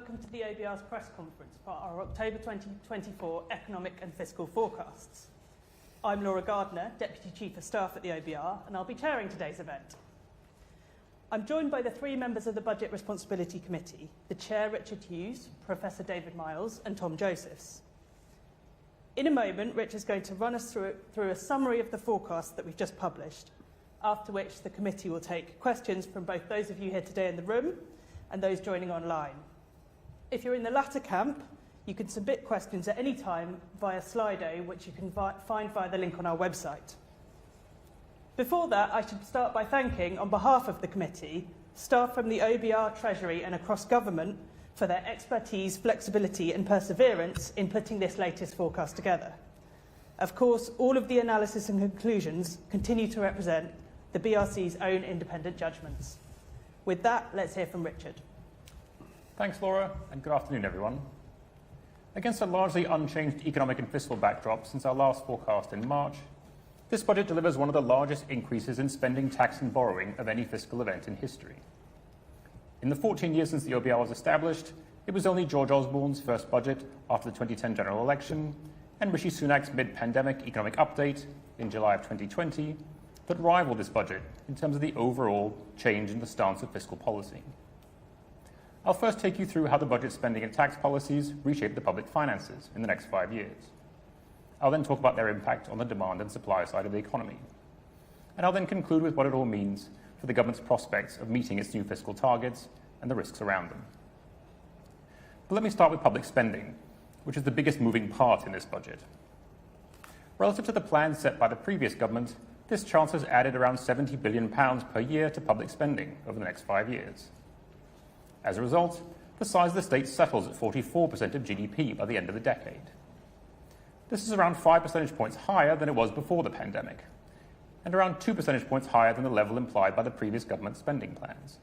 welcome to the OBR's press conference for our October 2024 Economic and Fiscal Forecasts. I'm Laura Gardner, Deputy Chief of Staff at the OBR, and I'll be chairing today's event. I'm joined by the three members of the Budget Responsibility Committee, the Chair Richard Hughes, Professor David Miles and Tom Josephs. In a moment, Rich is going to run us through a summary of the forecast that we've just published, after which the committee will take questions from both those of you here today in the room and those joining online. If you're in the latter camp, you can submit questions at any time via Slido, which you can find via the link on our website. Before that, I should start by thanking, on behalf of the committee, staff from the OBR, Treasury and across government for their expertise, flexibility and perseverance in putting this latest forecast together. Of course, all of the analysis and conclusions continue to represent the BRC's own independent judgments. With that, let's hear from Richard. Thanks, Laura, and good afternoon, everyone. Against a largely unchanged economic and fiscal backdrop since our last forecast in March, this budget delivers one of the largest increases in spending, tax and borrowing of any fiscal event in history. In the 14 years since the OBR was established, it was only George Osborne's first budget after the 2010 general election and Rishi Sunak's mid-pandemic economic update in July of 2020 that rivaled this budget in terms of the overall change in the stance of fiscal policy. I'll first take you through how the budget spending and tax policies reshape the public finances in the next 5 years. I'll then talk about their impact on the demand and supply side of the economy. And I'll then conclude with what it all means for the government's prospects of meeting its new fiscal targets and the risks around them. But let me start with public spending, which is the biggest moving part in this budget. Relative to the plans set by the previous government, this chance has added around £70 billion per year to public spending over the next 5 years. As a result, the size of the state settles at 44% of GDP by the end of the decade. This is around 5 percentage points higher than it was before the pandemic, and around 2 percentage points higher than the level implied by the previous government spending plans.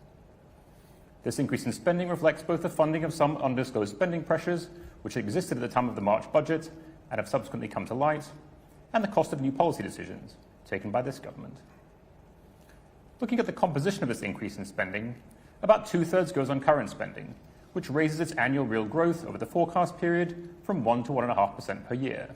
This increase in spending reflects both the funding of some undisclosed spending pressures, which existed at the time of the March budget and have subsequently come to light, and the cost of new policy decisions taken by this government. Looking at the composition of this increase in spending, about 2/3 goes on current spending, which raises its annual real growth over the forecast period from 1 to 1.5% per year.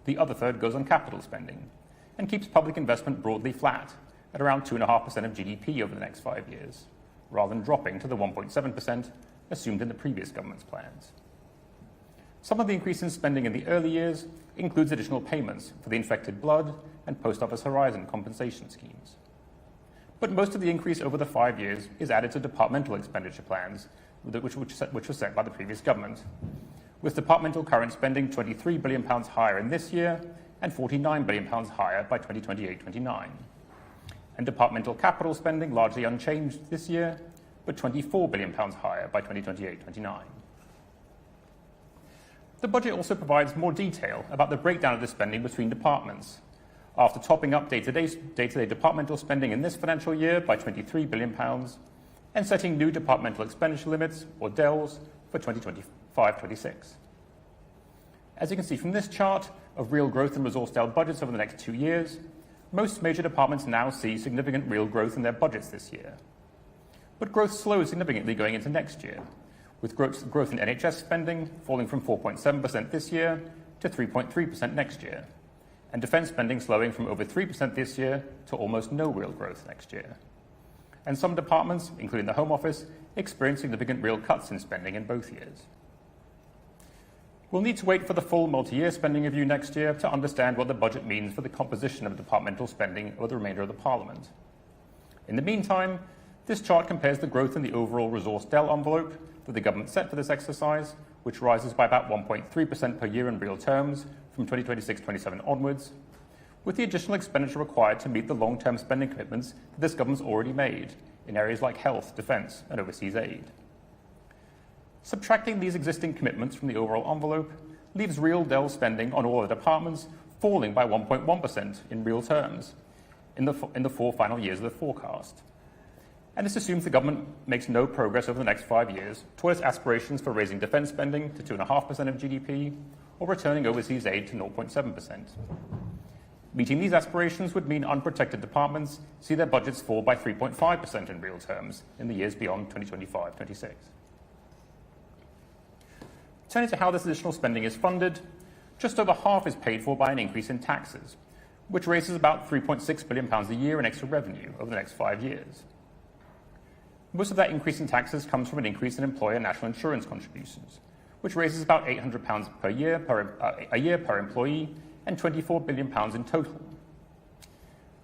The other third goes on capital spending and keeps public investment broadly flat at around 2.5% of GDP over the next 5 years, rather than dropping to the 1.7% assumed in the previous government's plans. Some of the increase in spending in the early years includes additional payments for the infected blood and Post Office Horizon compensation schemes. But most of the increase over the 5 years is added to departmental expenditure plans, which were set by the previous government, with departmental current spending £23 billion higher in this year and £49 billion higher by 2028-29. And departmental capital spending largely unchanged this year, but £24 billion higher by 2028-29. The budget also provides more detail about the breakdown of the spending between departments, after topping up day-to-day departmental spending in this financial year by £23 billion and setting new departmental expenditure limits, or DELs, for 2025-26. As you can see from this chart of real growth in resource-style budgets over the next 2 years, most major departments now see significant real growth in their budgets this year. But growth slows significantly going into next year, with growth in NHS spending falling from 4.7% this year to 3.3% next year, and defence spending slowing from over 3% this year to almost no real growth next year. And some departments, including the Home Office, experience significant real cuts in spending in both years. We'll need to wait for the full multi-year spending review next year to understand what the budget means for the composition of departmental spending over the remainder of the Parliament. In the meantime, this chart compares the growth in the overall resource DEL envelope that the government set for this exercise, which rises by about 1.3% per year in real terms from 2026-27 onwards, with the additional expenditure required to meet the long-term spending commitments that this government's already made in areas like health, defence and overseas aid. Subtracting these existing commitments from the overall envelope leaves real DEL spending on all the departments falling by 1.1% in real terms in the 4 final years of the forecast. And this assumes the government makes no progress over the next 5 years towards aspirations for raising defence spending to 2.5% of GDP or returning overseas aid to 0.7%. Meeting these aspirations would mean unprotected departments see their budgets fall by 3.5% in real terms in the years beyond 2025-26. Turning to how this additional spending is funded, just over half is paid for by an increase in taxes, which raises about £3.6 billion a year in extra revenue over the next 5 years. Most of that increase in taxes comes from an increase in employer national insurance contributions, which raises about £800 per year per employee and £24 billion in total.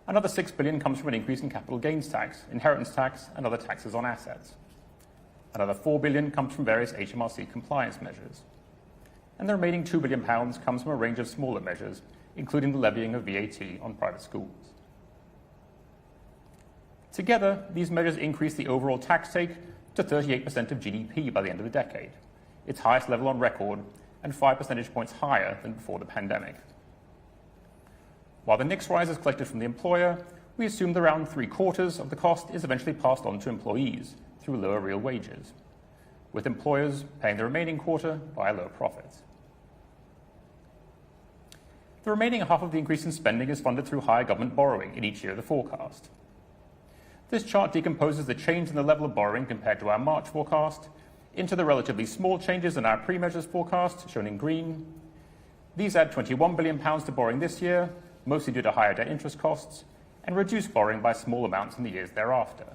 Another £6 billion comes from an increase in capital gains tax, inheritance tax, and other taxes on assets. Another £4 billion comes from various HMRC compliance measures. And the remaining £2 billion comes from a range of smaller measures, including the levying of VAT on private schools. Together, these measures increase the overall tax take to 38% of GDP by the end of the decade, its highest level on record, and 5 percentage points higher than before the pandemic. While the NICS rise is collected from the employer, we assume that around 3/4 of the cost is eventually passed on to employees through lower real wages, with employers paying the remaining quarter via lower profits. The remaining half of the increase in spending is funded through higher government borrowing in each year of the forecast. This chart decomposes the change in the level of borrowing compared to our March forecast into the relatively small changes in our pre-measures forecast, shown in green. These add £21 billion to borrowing this year, mostly due to higher debt interest costs, and reduce borrowing by small amounts in the years thereafter.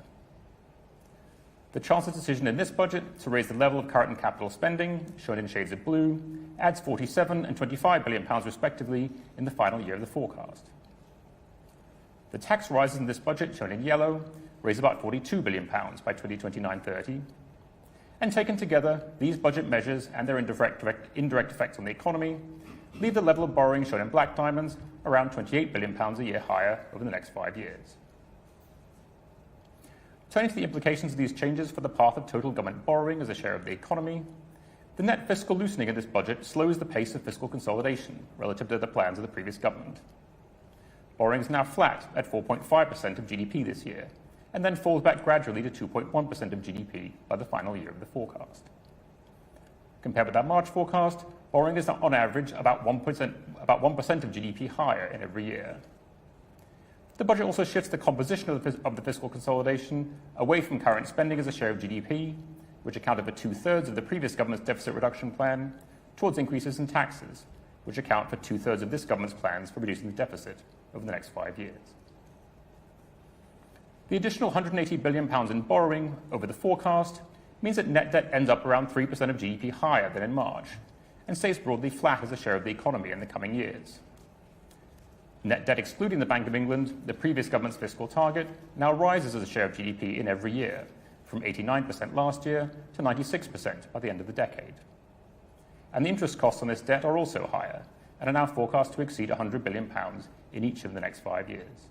The Chancellor's decision in this budget to raise the level of current and capital spending, shown in shades of blue, adds £47 and £25 billion respectively in the final year of the forecast. The tax rises in this budget, shown in yellow, raise about £42 billion by 2029-30. And taken together, these budget measures and their indirect effects on the economy leave the level of borrowing, shown in black diamonds, around £28 billion a year higher over the next 5 years. Turning to the implications of these changes for the path of total government borrowing as a share of the economy, the net fiscal loosening in this budget slows the pace of fiscal consolidation relative to the plans of the previous government. Borrowing is now flat at 4.5% of GDP this year, and then falls back gradually to 2.1% of GDP by the final year of the forecast. Compared with our March forecast, borrowing is on average about 1% of GDP higher in every year. The budget also shifts the composition of the fiscal consolidation away from current spending as a share of GDP, which accounted for 2/3 of the previous government's deficit reduction plan, towards increases in taxes, which account for 2/3 of this government's plans for reducing the deficit over the next 5 years. The additional £180 billion in borrowing over the forecast means that net debt ends up around 3% of GDP higher than in March, and stays broadly flat as a share of the economy in the coming years. Net debt excluding the Bank of England, the previous government's fiscal target, now rises as a share of GDP in every year, from 89% last year to 96% by the end of the decade. And the interest costs on this debt are also higher, and are now forecast to exceed £100 billion in each of the next 5 years.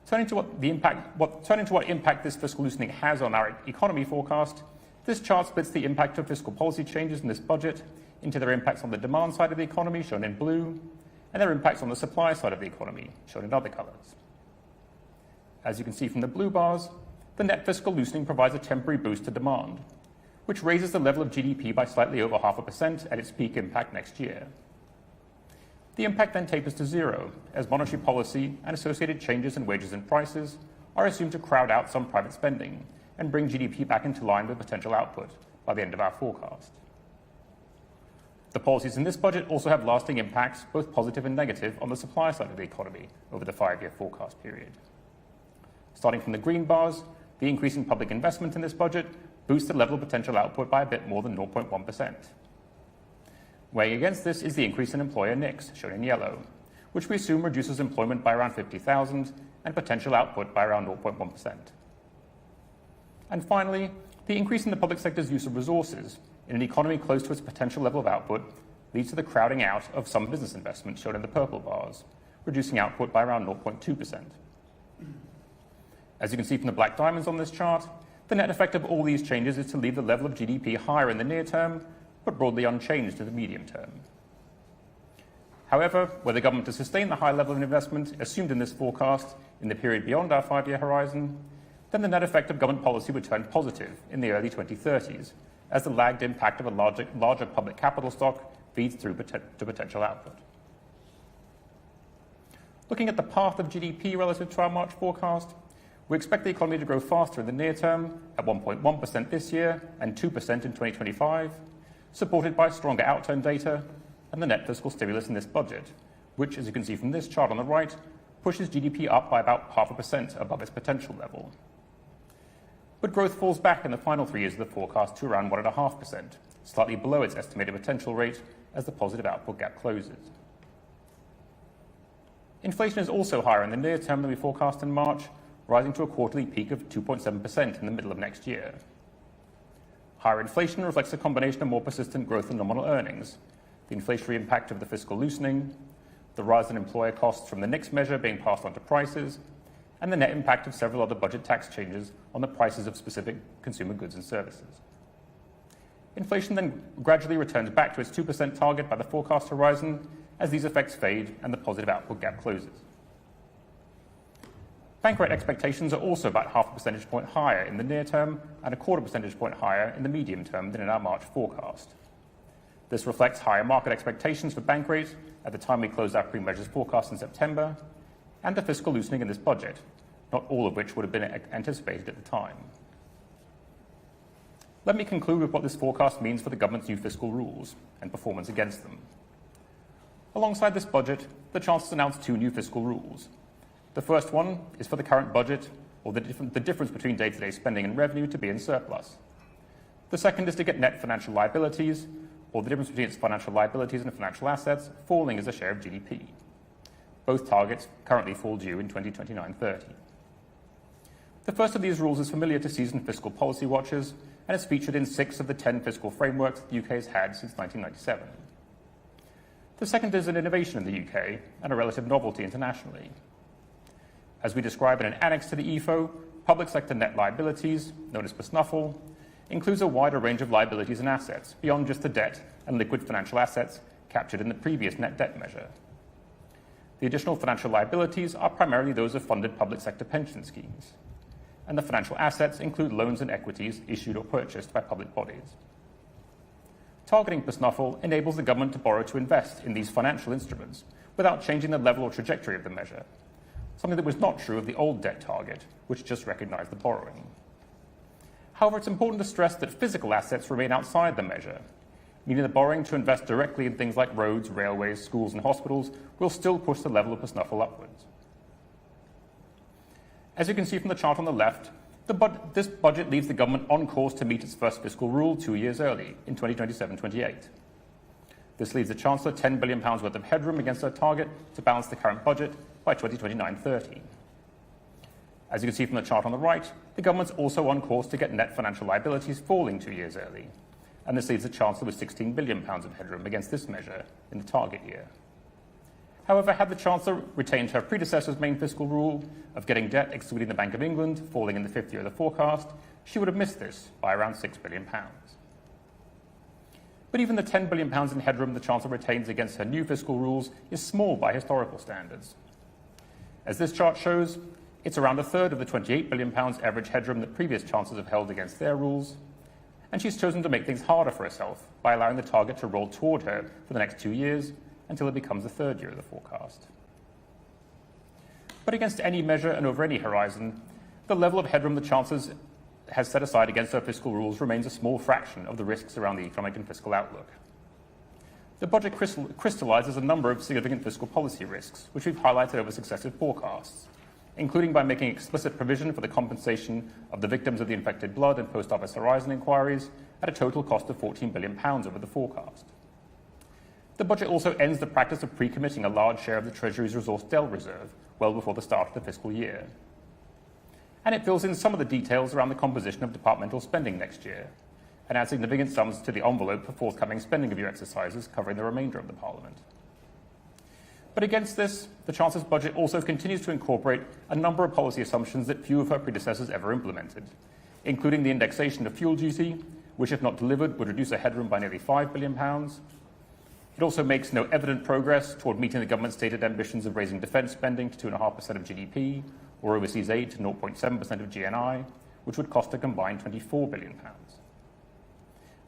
Turning to what impact this fiscal loosening has on our economy forecast, this chart splits the impact of fiscal policy changes in this budget into their impacts on the demand side of the economy, shown in blue, and their impacts on the supply side of the economy, shown in other colours. As you can see from the blue bars, the net fiscal loosening provides a temporary boost to demand, which raises the level of GDP by slightly over 0.5% at its peak impact next year. The impact then tapers to zero, as monetary policy and associated changes in wages and prices are assumed to crowd out some private spending and bring GDP back into line with potential output by the end of our forecast. The policies in this budget also have lasting impacts, both positive and negative, on the supply side of the economy over the 5-year forecast period. Starting from the green bars, the increase in public investment in this budget boosts the level of potential output by a bit more than 0.1%. Weighing against this is the increase in employer NICS, shown in yellow, which we assume reduces employment by around 50,000 and potential output by around 0.1%. And finally, the increase in the public sector's use of resources in an economy close to its potential level of output leads to the crowding out of some business investment, shown in the purple bars, reducing output by around 0.2%. As you can see from the black diamonds on this chart, the net effect of all these changes is to leave the level of GDP higher in the near term, but broadly unchanged in the medium term. However, were the government to sustain the high level of investment assumed in this forecast in the period beyond our 5-year horizon, then the net effect of government policy would turn positive in the early 2030s, as the lagged impact of a larger public capital stock feeds through to potential output. Looking at the path of GDP relative to our March forecast, we expect the economy to grow faster in the near term at 1.1% this year and 2% in 2025, supported by stronger outturn data and the net fiscal stimulus in this budget, which, as you can see from this chart on the right, pushes GDP up by about 0.5% above its potential level. But growth falls back in the final 3 years of the forecast to around 1.5%, slightly below its estimated potential rate as the positive output gap closes. Inflation is also higher in the near term than we forecast in March, rising to a quarterly peak of 2.7% in the middle of next year. Higher inflation reflects a combination of more persistent growth in nominal earnings, the inflationary impact of the fiscal loosening, the rise in employer costs from the NICS measure being passed on to prices, and the net impact of several other budget tax changes on the prices of specific consumer goods and services. Inflation then gradually returns back to its 2% target by the forecast horizon as these effects fade and the positive output gap closes. Bank rate expectations are also about 0.5 percentage point higher in the near term and 0.25 percentage point higher in the medium term than in our March forecast. This reflects higher market expectations for bank rate at the time we closed our pre-measures forecast in September, and the fiscal loosening in this budget, not all of which would have been anticipated at the time. Let me conclude with what this forecast means for the government's new fiscal rules and performance against them. Alongside this budget, the Chancellor's announced 2 new fiscal rules. The first one is for the current budget, or the difference between day-to-day spending and revenue, to be in surplus. The second is to get net financial liabilities, or the difference between its financial liabilities and financial assets, falling as a share of GDP. Both targets currently fall due in 2029-30. The first of these rules is familiar to seasoned fiscal policy watchers, and is featured in 6 of the 10 fiscal frameworks the UK has had since 1997. The second is an innovation in the UK and a relative novelty internationally. As we describe in an annex to the EFO, public sector net liabilities, known as PSNUFL, includes a wider range of liabilities and assets beyond just the debt and liquid financial assets captured in the previous net debt measure. The additional financial liabilities are primarily those of funded public sector pension schemes, and the financial assets include loans and equities issued or purchased by public bodies. Targeting PSNUFL enables the government to borrow to invest in these financial instruments without changing the level or trajectory of the measure, something that was not true of the old debt target, which just recognised the borrowing. However, it's important to stress that physical assets remain outside the measure, meaning that borrowing to invest directly in things like roads, railways, schools and hospitals will still push the level of PSNUFL upwards. As you can see from the chart on the left, this budget leaves the government on course to meet its first fiscal rule 2 years early, in 2027-28. This leaves the Chancellor £10 billion worth of headroom against her target to balance the current budget by 2029-30. As you can see from the chart on the right, the government's also on course to get net financial liabilities falling 2 years early, and this leaves the Chancellor with £16 billion of headroom against this measure in the target year. However, had the Chancellor retained her predecessor's main fiscal rule of getting debt excluding the Bank of England falling in the 5th year of the forecast, she would have missed this by around £6 billion. But even the £10 billion in headroom the Chancellor retains against her new fiscal rules is small by historical standards. As this chart shows, it's around a third of the £28 billion average headroom that previous Chancellors have held against their rules, and she's chosen to make things harder for herself by allowing the target to roll toward her for the next 2 years until it becomes the 3rd year of the forecast. But against any measure and over any horizon, the level of headroom the Chancellor has set aside against her fiscal rules remains a small fraction of the risks around the economic and fiscal outlook. The budget crystallises a number of significant fiscal policy risks, which we've highlighted over successive forecasts, including by making explicit provision for the compensation of the victims of the infected blood and Post Office Horizon inquiries at a total cost of £14 billion over the forecast. The budget also ends the practice of pre-committing a large share of the Treasury's resource DEL reserve well before the start of the fiscal year. And it fills in some of the details around the composition of departmental spending next year, and adds significant sums to the envelope for forthcoming spending review exercises covering the remainder of the Parliament. But against this, the Chancellor's budget also continues to incorporate a number of policy assumptions that few of her predecessors ever implemented, including the indexation of fuel duty, which, if not delivered, would reduce a headroom by nearly £5 billion. It also makes no evident progress toward meeting the government's stated ambitions of raising defence spending to 2.5% of GDP, or overseas aid to 0.7% of GNI, which would cost a combined £24 billion.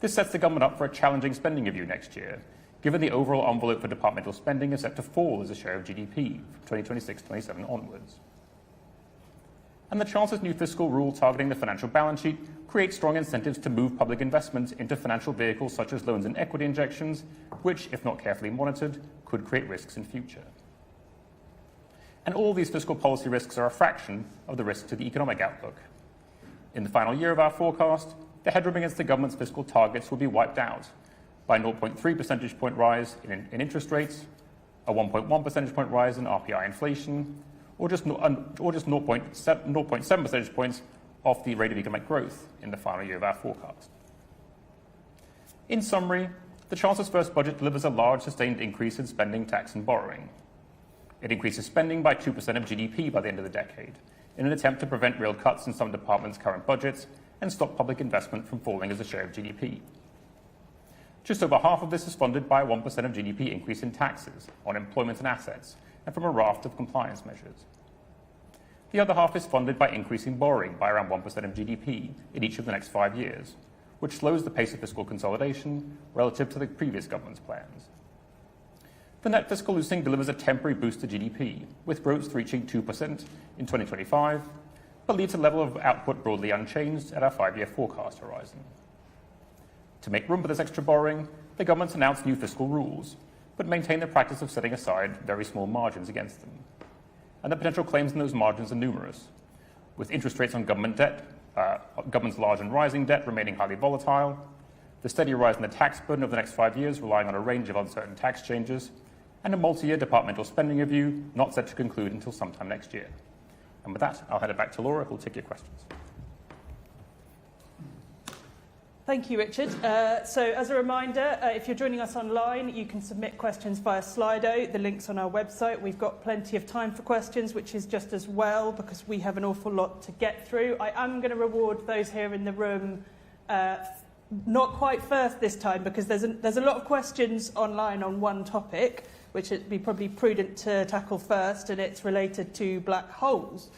This sets the government up for a challenging spending review next year, given the overall envelope for departmental spending is set to fall as a share of GDP from 2026-27 onwards. and the Chancellor's new fiscal rule targeting the financial balance sheet creates strong incentives to move public investment into financial vehicles such as loans and equity injections, which, if not carefully monitored, could create risks in future. And all these fiscal policy risks are a fraction of the risk to the economic outlook. In the final year of our forecast, the headroom against the government's fiscal targets will be wiped out by a 0.3 percentage point rise in interest rates, a 1.1 percentage point rise in RPI inflation, or just 0.7 percentage points off the rate of economic growth in the final year of our forecast. In summary, the Chancellor's first budget delivers a large sustained increase in spending, tax and borrowing. It increases spending by 2% of GDP by the end of the decade, in an attempt to prevent real cuts in some departments' current budgets and stop public investment from falling as a share of GDP. Just over half of this is funded by a 1% of GDP increase in taxes on employment and assets, and from a raft of compliance measures. The other half is funded by increasing borrowing by around 1% of GDP in each of the next 5 years, which slows the pace of fiscal consolidation relative to the previous government's plans. The net fiscal loosening delivers a temporary boost to GDP, with growth reaching 2% in 2025, but leaves a level of output broadly unchanged at our 5-year forecast horizon. To make room for this extra borrowing, the government's announced new fiscal rules, but maintain the practice of setting aside very small margins against them. And the potential claims in those margins are numerous, with interest rates on government debt, government's large and rising debt remaining highly volatile, the steady rise in the tax burden over the next 5 years relying on a range of uncertain tax changes, and a multi-year departmental spending review not set to conclude until sometime next year. And with that, I'll hand it back to Laura, who'll take your questions. Thank you, Richard. So as a reminder, if you're joining us online, you can submit questions via Slido. The link's on our website. We've got plenty of time for questions, which is just as well because we have an awful lot to get through. I am going to reward those here in the room not quite first this time because there's a lot of questions online on one topic, which it'd be probably prudent to tackle first, and it's related to black holes,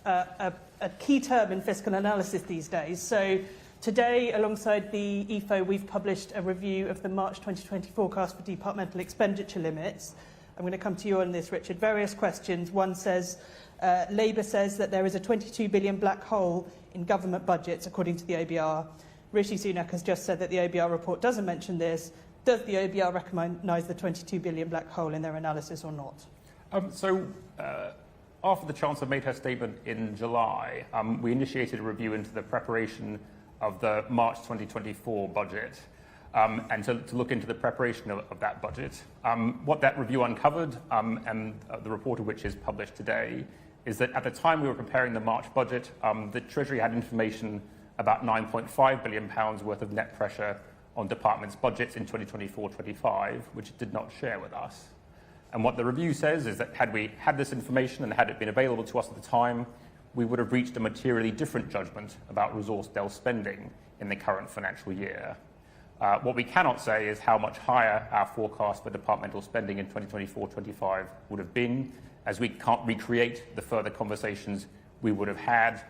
a key term in fiscal analysis these days. So today, alongside the EFO, we've published a review of the March 2020 forecast for departmental expenditure limits. I'm going to come to you on this, Richard. Various questions. One says, Labour says that there is a 22 billion black hole in government budgets, according to the OBR. Rishi Sunak has just said that the OBR report doesn't mention this. Does the OBR recognise the 22 billion black hole in their analysis or not? After the Chancellor made her statement in July, we initiated a review into the preparation of the March 2024 budget and to look into the preparation of that budget. What that review uncovered, and the report of which is published today, is that at the time we were preparing the March budget, the Treasury had information about £9.5 billion worth of net pressure on departments' budgets in 2024-25, which it did not share with us. And what the review says is that had we had this information and had it been available to us at the time, we would have reached a materially different judgment about resource DEL spending in the current financial year. What we cannot say is how much higher our forecast for departmental spending in 2024-25 would have been, as we can't recreate the further conversations we would have had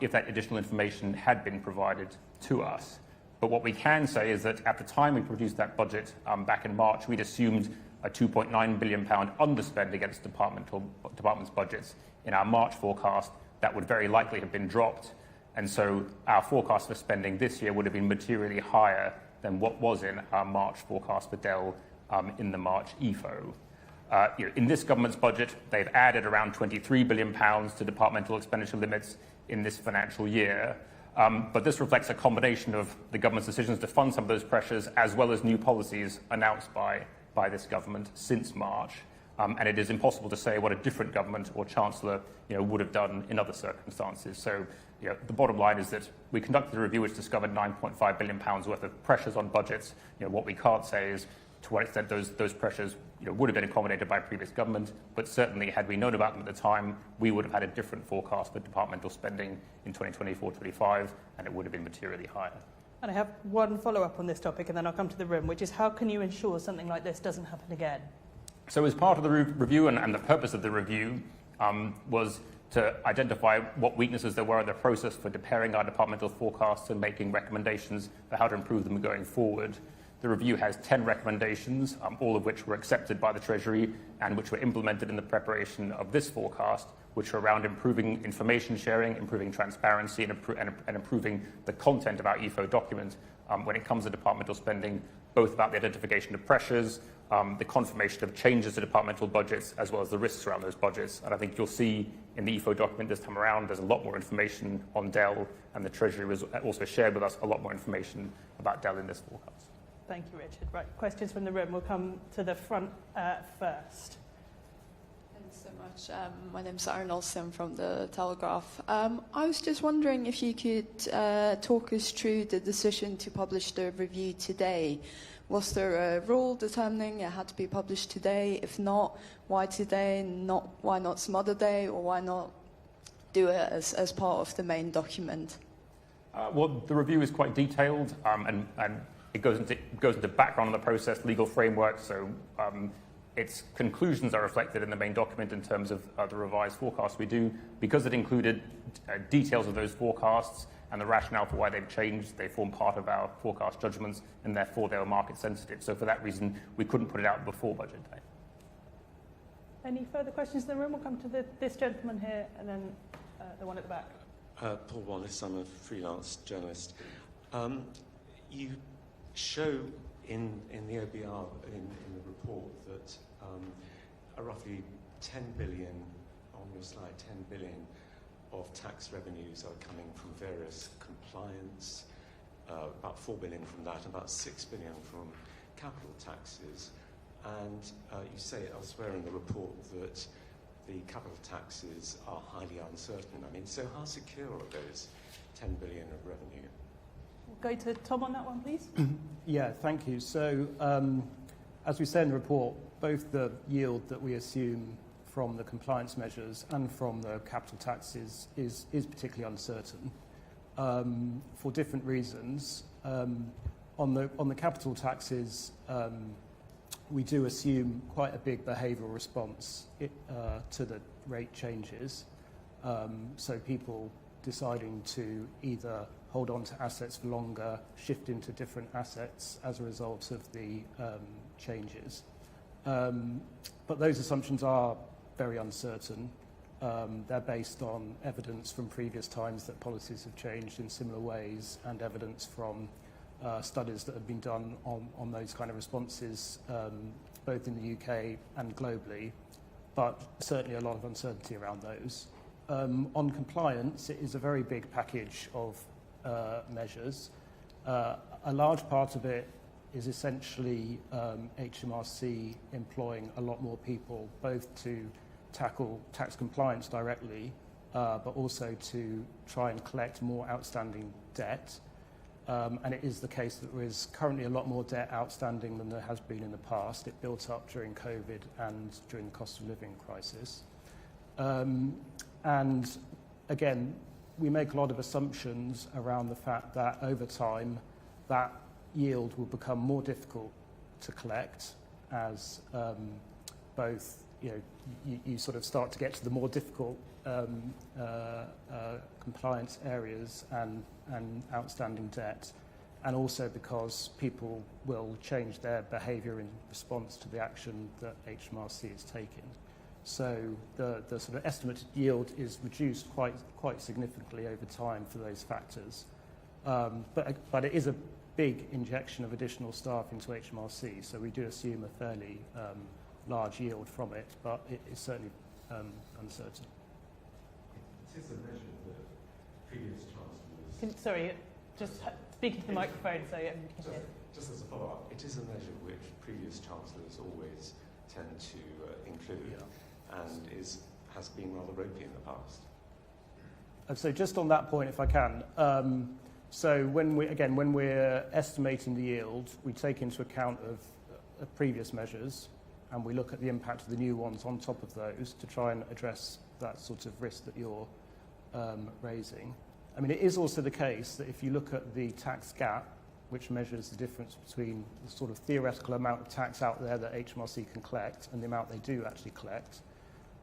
if that additional information had been provided to us. But what we can say is that at the time we produced that budget back in March, we'd assumed a £2.9 billion underspend against departments' budgets in our March forecast. That would very likely have been dropped. And so our forecast for spending this year would have been materially higher than what was in our March forecast for DEL in the March EFO. In this government's budget, they've added around £23 billion to departmental expenditure limits in this financial year. But this reflects a combination of the government's decisions to fund some of those pressures as well as new policies announced by this government since March. And it is impossible to say what a different government or chancellor would have done in other circumstances. So the bottom line is that we conducted a review which discovered £9.5 billion worth of pressures on budgets. What we can't say is to what extent those pressures would have been accommodated by a previous government, but certainly had we known about them at the time, we would have had a different forecast for departmental spending in 2024-25, and it would have been materially higher. And I have one follow-up on this topic, and then I'll come to the room, which is how can you ensure something like this doesn't happen again? So as part of the review, and the purpose of the review was to identify what weaknesses there were in the process for preparing our departmental forecasts and making recommendations for how to improve them going forward. The review has 10 recommendations, all of which were accepted by the Treasury and which were implemented in the preparation of this forecast, which are around improving information sharing, improving transparency, and improving the content of our EFO document when it comes to departmental spending, both about the identification of pressures, the confirmation of changes to departmental budgets, as well as the risks around those budgets. And I think you'll see in the EFO document this time around, there's a lot more information on Dell, and the Treasury has also shared with us a lot more information about Dell in this forecast. Thank you, Richard. Right, questions from the room. We'll come to the front first. Thanks so much. My name's Aaron Olsen from the Telegraph. I was just wondering if you could talk us through the decision to publish the review today. Was there a rule determining it had to be published today? If not, why today? Why not some other day? Or why not do it as part of the main document? Well, the review is quite detailed, and it goes into background on the process, legal framework. So its conclusions are reflected in the main document in terms of the revised forecast we do. Because it included details of those forecasts and the rationale for why they've changed, they form part of our forecast judgments, and therefore they are market sensitive. So for that reason, we couldn't put it out before budget day. Any further questions in the room? We'll come to this gentleman here, and then the one at the back. Paul Wallace, I'm a freelance journalist. You show in the OBR, in the report, that roughly 10 billion, on your slide, 10 billion of tax revenues are coming from various compliance, about 4 billion from that, about 6 billion from capital taxes. And you say elsewhere in the report that the capital taxes are highly uncertain. I mean, so how secure are those 10 billion of revenue? We'll go to Tom on that one, please. Yeah, thank you. So, as we say in the report, both the yield that we assume from the compliance measures and from the capital taxes is particularly uncertain for different reasons. On the capital taxes, we do assume quite a big behavioural response to the rate changes. So people deciding to either hold on to assets for longer, shift into different assets as a result of the changes. But those assumptions are very uncertain. They're based on evidence from previous times that policies have changed in similar ways, and evidence from studies that have been done on those kind of responses, both in the UK and globally, but certainly a lot of uncertainty around those. On compliance, it is a very big package of measures. A large part of it is essentially HMRC employing a lot more people, both to tackle tax compliance directly, but also to try and collect more outstanding debt. And it is the case that there is currently a lot more debt outstanding than there has been in the past. It built up during COVID and during the cost of living crisis. And again, we make a lot of assumptions around the fact that over time, that yield will become more difficult to collect as both, you sort of start to get to the more difficult compliance areas and outstanding debt, and also because people will change their behaviour in response to the action that HMRC is taking. So the sort of estimated yield is reduced quite significantly over time for those factors. But it is a big injection of additional staff into HMRC, so we do assume a fairly large yield from it, but it is certainly uncertain. It is a measure that previous chancellors... Sorry, just speaking to the microphone so everyone can hear. Just as a follow-up, it is a measure which previous chancellors always tend to include, and has been rather ropey in the past. So just on that point, if I can, so when we're estimating the yield, we take into account of previous measures, and we look at the impact of the new ones on top of those to try and address that sort of risk that you're raising. I mean, it is also the case that if you look at the tax gap, which measures the difference between the sort of theoretical amount of tax out there that HMRC can collect and the amount they do actually collect,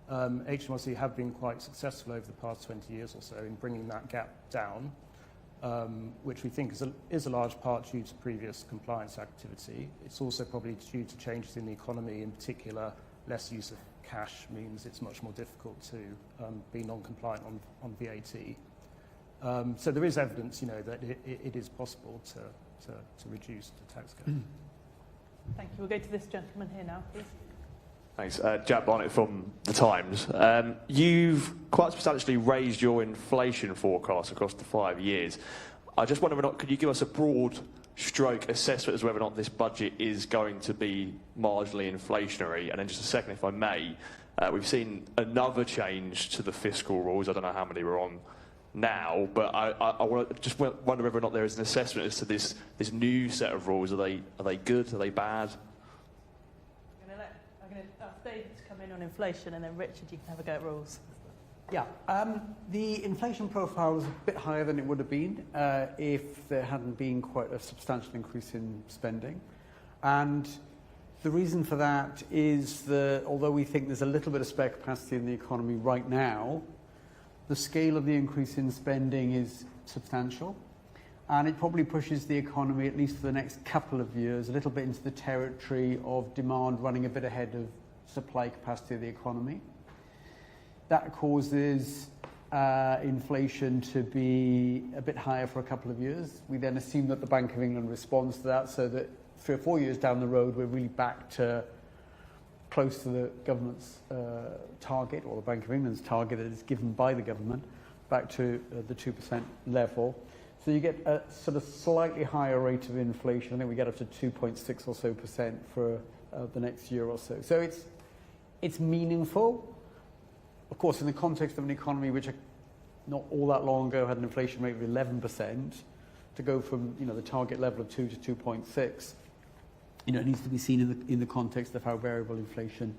HMRC have been quite successful over the past 20 years or so in bringing that gap down, which we think is a large part due to previous compliance activity. It's also probably due to changes in the economy, in particular less use of cash means it's much more difficult to be non-compliant on VAT. So there is evidence, that it is possible to reduce the tax gap. Thank you. We'll go to this gentleman here now, please. Thanks. Jack Barnett from The Times. You've quite substantially raised your inflation forecast across the 5 years. I just wonder, could you give us a broad stroke assessment as to whether or not this budget is going to be marginally inflationary? And then just a second, if I may, we've seen another change to the fiscal rules. I don't know how many we're on now, but I just wonder whether or not there is an assessment as to this new set of rules. Are they good? Are they bad? I'm going to ask David to come in on inflation, and then Richard, you can have a go at rules. Yeah, the inflation profile was a bit higher than it would have been if there hadn't been quite a substantial increase in spending. And the reason for that is that although we think there's a little bit of spare capacity in the economy right now, the scale of the increase in spending is substantial. And it probably pushes the economy, at least for the next couple of years, a little bit into the territory of demand running a bit ahead of supply capacity of the economy. That causes inflation to be a bit higher for a couple of years. We then assume that the Bank of England responds to that, so that 3 or 4 years down the road, we're really back to close to the government's target, or the Bank of England's target that is given by the government, back to the 2% level. So you get a sort of slightly higher rate of inflation. I think we get up to 2.6 or so % for the next year or so. So it's meaningful. Of course, in the context of an economy which not all that long ago had an inflation rate of 11%, to go from the target level of 2 to 2.6, it needs to be seen in the context of how variable inflation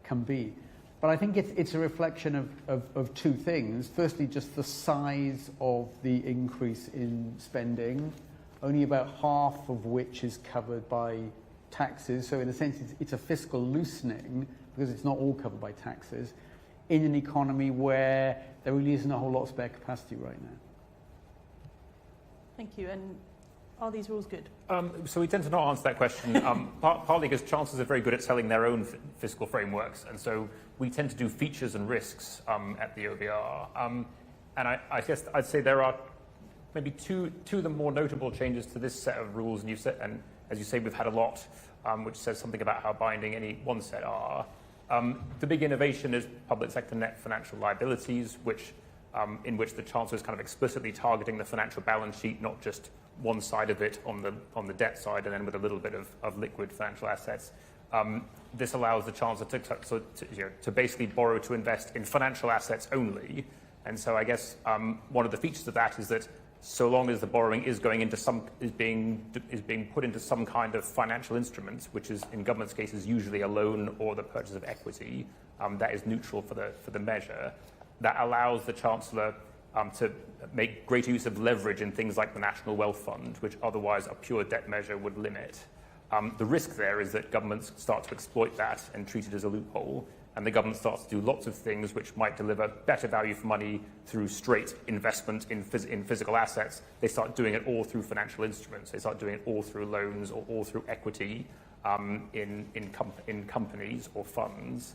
can be. But I think it's a reflection of two things. Firstly, just the size of the increase in spending, only about half of which is covered by taxes. So in a sense, it's a fiscal loosening because it's not all covered by taxes in an economy where there really isn't a whole lot of spare capacity right now. Thank you. And are these rules good? So we tend to not answer that question, partly because chancellors are very good at selling their own fiscal frameworks, and so we tend to do features and risks at the OBR. And I guess I'd say there are maybe two of the more notable changes to this set of rules, and as you say, we've had a lot, which says something about how binding any one set are. The big innovation is public sector net financial liabilities, in which the Chancellor is kind of explicitly targeting the financial balance sheet, not just one side of it on the debt side, and then with a little bit of liquid financial assets. This allows the Chancellor to basically borrow to invest in financial assets only. And so I guess one of the features of that is that so long as the borrowing is going into is being put into some kind of financial instrument, which is in government's cases usually a loan or the purchase of equity, that is neutral for the measure. That allows the Chancellor to make greater use of leverage in things like the National Wealth Fund, which otherwise a pure debt measure would limit. The risk there is that governments start to exploit that and treat it as a loophole, and the government starts to do lots of things which might deliver better value for money through straight investment in physical assets. They start doing it all through financial instruments. They start doing it all through loans or all through equity in companies or funds.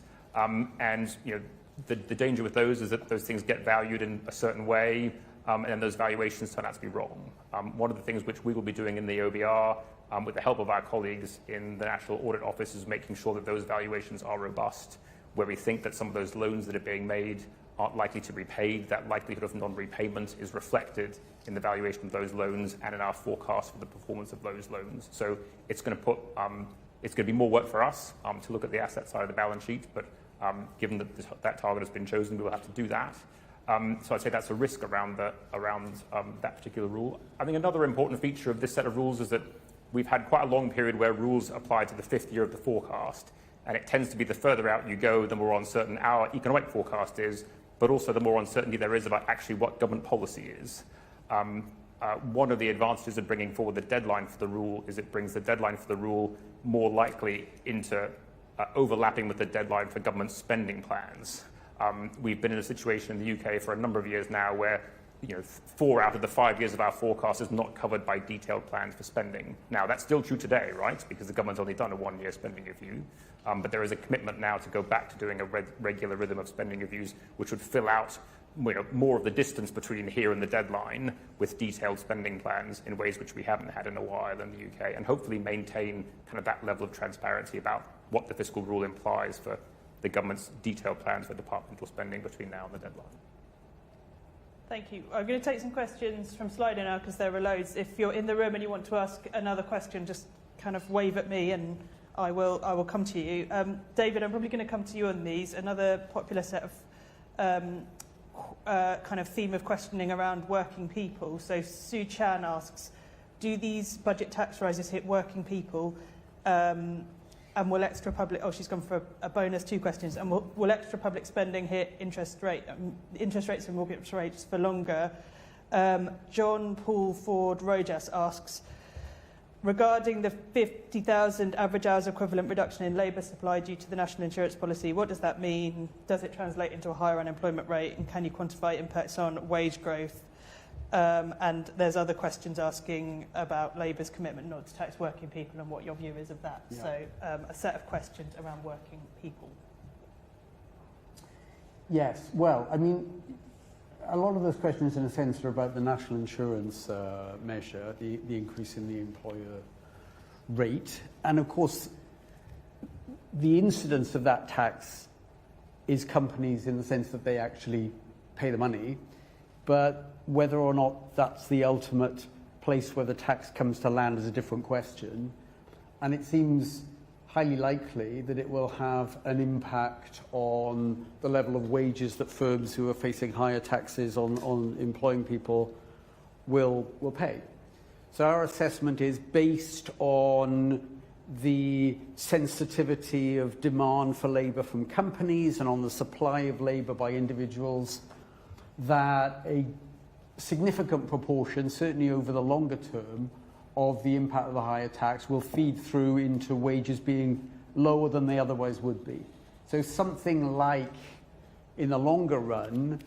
The danger with those is that those things get valued in a certain way, and then those valuations turn out to be wrong. One of the things which we will be doing in the OBR, with the help of our colleagues in the National Audit Office, is making sure that those valuations are robust. Where we think that some of those loans that are being made aren't likely to be repaid, that likelihood of non-repayment is reflected in the valuation of those loans and in our forecast for the performance of those loans. So it's going to be more work for us to look at the asset side of the balance sheet, but given that that target has been chosen, we will have to do that. So I'd say that's a risk around that particular rule. I think another important feature of this set of rules is that we've had quite a long period where rules apply to the 5th year of the forecast, and it tends to be the further out you go, the more uncertain our economic forecast is, but also the more uncertainty there is about actually what government policy is. One of the advantages of bringing forward the deadline for the rule is it brings the deadline for the rule more likely into overlapping with the deadline for government spending plans. We've been in a situation in the UK for a number of years now where 4 out of the 5 years of our forecast is not covered by detailed plans for spending. Now, that's still true today, right? Because the government's only done a 1-year spending review. But there is a commitment now to go back to doing a regular rhythm of spending reviews, which would fill out more of the distance between here and the deadline with detailed spending plans in ways which we haven't had in a while in the UK, and hopefully maintain kind of that level of transparency about what the fiscal rule implies for the government's detailed plans for departmental spending between now and the deadline. Thank you. I'm going to take some questions from Slido now because there are loads. If you're in the room and you want to ask another question, just kind of wave at me and I will come to you. David, I'm probably going to come to you on these. Another popular set of kind of theme of questioning around working people. So Sue Chan asks, do these budget tax rises hit working people? And will extra public, she's gone for a bonus, 2 questions. And will extra public spending hit interest rates and mortgage rates for longer? John Paul Ford Rojas asks, regarding the 50,000 average hours equivalent reduction in labour supply due to the national insurance policy, what does that mean? Does it translate into a higher unemployment rate? And can you quantify impacts on wage growth? And there's other questions asking about Labour's commitment not to tax working people and what your view is of that. Yeah. So a set of questions around working people. Yes, well, I mean, a lot of those questions in a sense are about the national insurance measure, the increase in the employer rate. And of course, the incidence of that tax is companies in the sense that they actually pay the money, but whether or not that's the ultimate place where the tax comes to land is a different question. And it seems highly likely that it will have an impact on the level of wages that firms who are facing higher taxes on employing people will pay. So our assessment is based on the sensitivity of demand for labour from companies and on the supply of labour by individuals, that a significant proportion, certainly over the longer term, of the impact of the higher tax will feed through into wages being lower than they otherwise would be. So something like, in the longer run,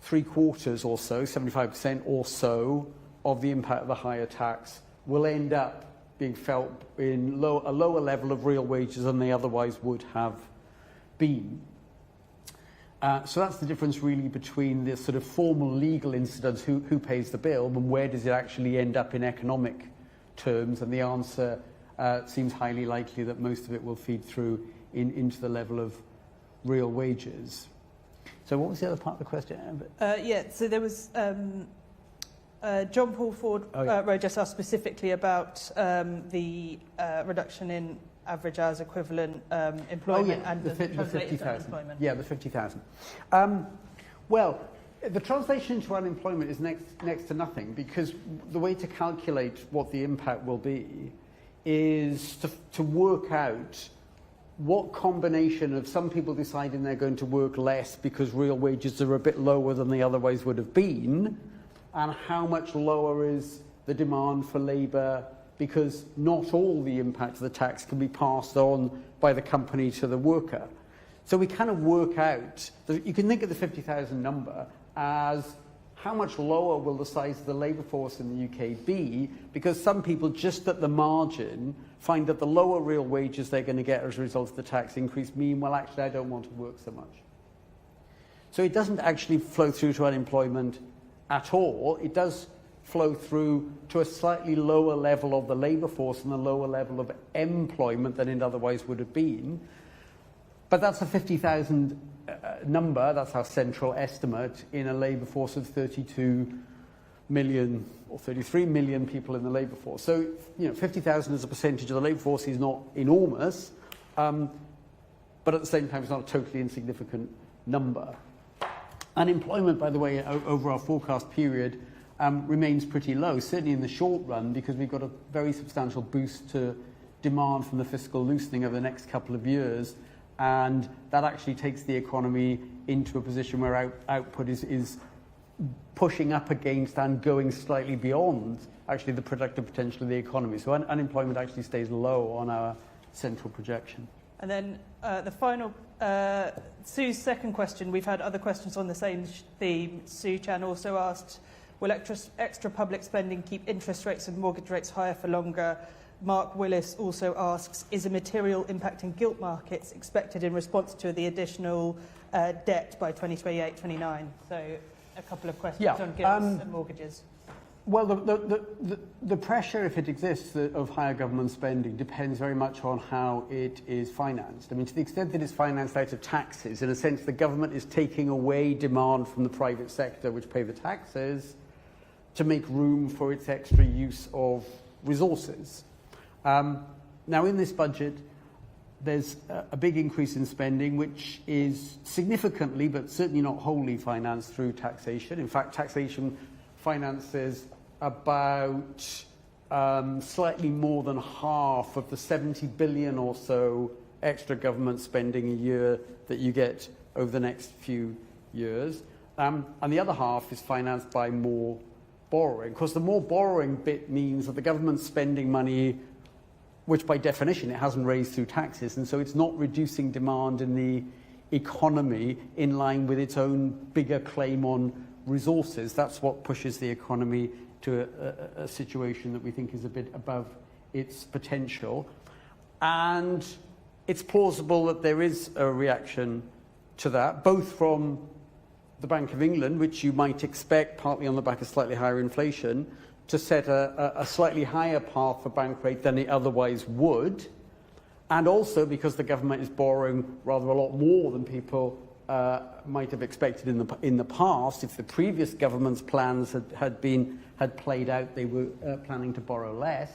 3/4 or so, 75% or so, of the impact of the higher tax will end up being felt in a lower level of real wages than they otherwise would have been. So that's the difference really between the sort of formal legal incidence, who pays the bill, and where does it actually end up in economic terms. And the answer seems highly likely that most of it will feed through into the level of real wages. So what was the other part of the question? So there was John Paul Ford Rojas asked specifically about the reduction in average hours equivalent employment and the 50,000. Yeah, the 50,000. Well, the translation into unemployment is next to nothing, because the way to calculate what the impact will be is to work out what combination of some people deciding they're going to work less because real wages are a bit lower than they otherwise would have been, and how much lower is the demand for labour, because not all the impact of the tax can be passed on by the company to the worker. So we kind of work out, you can think of the 50,000 number as how much lower will the size of the labour force in the UK be, because some people just at the margin find that the lower real wages they're going to get as a result of the tax increase mean, well, actually, I don't want to work so much. So it doesn't actually flow through to unemployment at all. It does flow through to a slightly lower level of the labour force and a lower level of employment than it otherwise would have been. But that's a 50,000 number, that's our central estimate, in a labour force of 32 million or 33 million people in the labour force. So, 50,000 as a percentage of the labour force is not enormous, but at the same time it's not a totally insignificant number. Unemployment, by the way, over our forecast period, remains pretty low, certainly in the short run, because we've got a very substantial boost to demand from the fiscal loosening over the next couple of years, and that actually takes the economy into a position where output is pushing up against and going slightly beyond actually the productive potential of the economy. So unemployment actually stays low on our central projection. And then the final, Sue's second question, we've had other questions on the same theme. Sue Chan also asked, will extra public spending keep interest rates and mortgage rates higher for longer? Mark Willis also asks, is a material impact in gilt markets expected in response to the additional debt by 2028-29? So a couple of questions on gilts and mortgages. Well, the pressure, if it exists, of higher government spending depends very much on how it is financed. I mean, to the extent that it's financed out of taxes, in a sense, the government is taking away demand from the private sector, which pay the taxes, to make room for its extra use of resources. Now, in this budget, there's a big increase in spending, which is significantly, but certainly not wholly, financed through taxation. In fact, taxation finances about slightly more than half of the 70 billion or so extra government spending a year that you get over the next few years. And the other half is financed by more borrowing. Of course, the more borrowing bit means that the government's spending money, which by definition it hasn't raised through taxes, and so it's not reducing demand in the economy in line with its own bigger claim on resources. That's what pushes the economy to a situation that we think is a bit above its potential. And it's plausible that there is a reaction to that, both from the Bank of England, which you might expect, partly on the back of slightly higher inflation, to set a slightly higher path for bank rate than it otherwise would, and also because the government is borrowing rather a lot more than people might have expected in the past. If the previous government's plans had played out, they were planning to borrow less.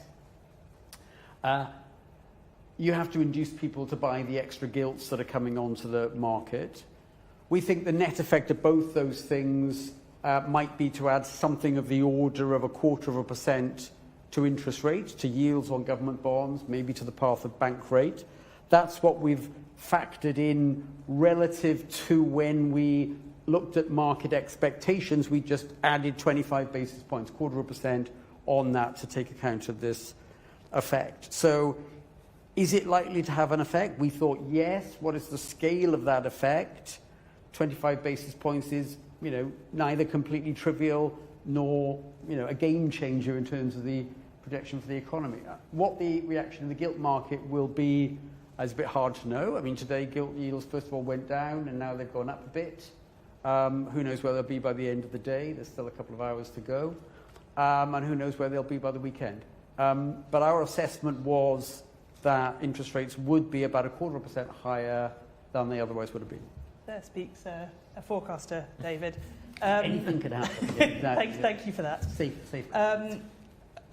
You have to induce people to buy the extra gilts that are coming onto the market. We think the net effect of both those things might be to add something of the order of 0.25% to interest rates, to yields on government bonds, maybe to the path of bank rate. That's what we've factored in relative to when we looked at market expectations. We just added 25 basis points, 0.25% on that to take account of this effect. So is it likely to have an effect? We thought yes. What is the scale of that effect? 25 basis points is, neither completely trivial nor, a game changer in terms of the projection for the economy. What the reaction in the gilt market will be is a bit hard to know. I mean, today gilt yields first of all went down and now they've gone up a bit. Who knows where they'll be by the end of the day? There's still a couple of hours to go. And who knows where they'll be by the weekend. But our assessment was that interest rates would be about 0.25% higher than they otherwise would have been. There speaks a forecaster, David. Anything could happen. Yeah, exactly. Thank you for that. Safe.